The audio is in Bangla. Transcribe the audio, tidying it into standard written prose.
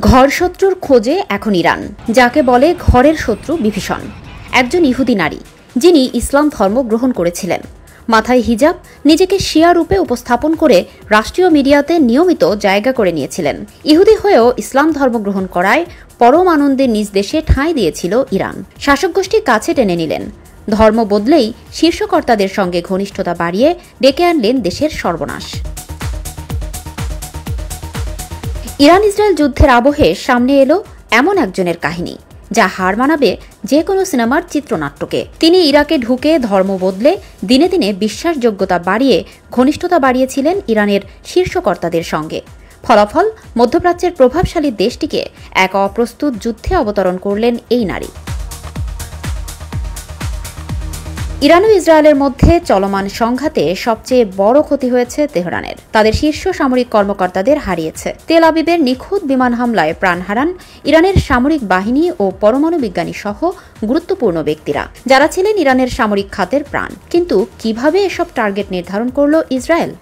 ঘরশত্রুর খোঁজে এখন ইরান, যাকে বলে ঘরের শত্রু বিভীষণ। একজন ইহুদি নারী, যিনি ইসলাম ধর্ম গ্রহণ করেছিলেন, মাথায় হিজাব, নিজেকে শিয়া রূপে উপস্থাপন করে রাষ্ট্রীয় মিডিয়াতে নিয়মিত জায়গা করে নিয়েছিলেন। ইহুদি হয়েও ইসলাম ধর্ম গ্রহণ করায় পরম আনন্দে নিজ দেশে ঠাঁই দিয়েছিল ইরান। শাসক গোষ্ঠী কাছে টেনে নিলেন, ধর্ম বদলেই শীর্ষকর্তাদের সঙ্গে ঘনিষ্ঠতা বাড়িয়ে ডেকে আনলেন দেশের সর্বনাশ। ইরান ইসরায়েল যুদ্ধের আবহে সামনে এলো এমন একজনের কাহিনী, যা হার মানাবে যে কোনো সিনেমার চিত্রনাট্যকে। তিনি ইরাকে ঢুকে ধর্ম বদলে দিনে দিনে বিশ্বাসযোগ্যতা বাড়িয়ে ঘনিষ্ঠতা বাড়িয়েছিলেন ইরানের শীর্ষকর্তাদের সঙ্গে। ফলাফল, মধ্যপ্রাচ্যের প্রভাবশালী দেশটিকে এক অপ্রস্তুত যুদ্ধে অবতরণ করলেন এই নারী। ইরান ও ইসরায়েলের মধ্যে চলমান সংঘাতে সবচেয়ে বড় ক্ষতি হয়েছে তেহরানের। তাদের শীর্ষ সামরিক কর্মকর্তাদের হারিয়েছে। তেল আবিবের নিখুঁত বিমান হামলায় প্রাণ হারান ইরানের সামরিক বাহিনী ও পরমাণু বিজ্ঞানী সহ গুরুত্বপূর্ণ ব্যক্তিরা, যারা ছিলেন ইরানের সামরিক খাতের প্রাণ। কিন্তু কিভাবে এসব টার্গেট নির্ধারণ করল ইসরায়েল?